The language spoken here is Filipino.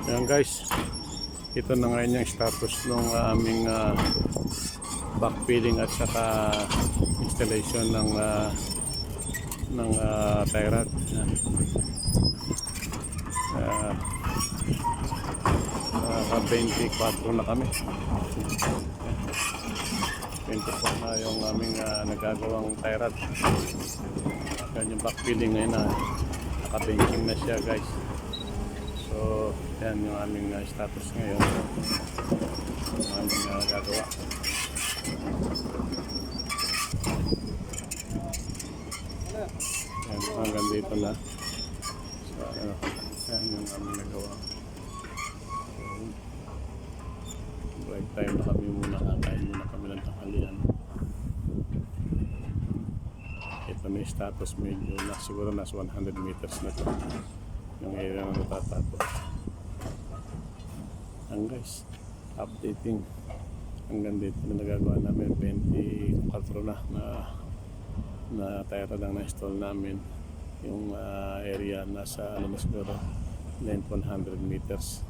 Ayan guys, ito na ngayon yung status ng aming backfilling at saka installation ng tie rod. Naka 24 na kami. 24 na yung aming nagagawang tie rod. Yan yung backfilling ngayon na naka-benching na siya guys. So, yan yung aming status ngayon. Yung aming gagawa. Yan, hanggang dito na. So, yan yung aming nagawa. So, break time na kami muna. Kakain muna kami ng tanghalian. Ito na yung status, medyo siguro nasa 100 meters na ito. Yung area na natatapos. Ang guys, updating. Hanggang dito na nagagawa namin 24 na tire lang na-install namin. Yung area nasa na siguro length 100 meters.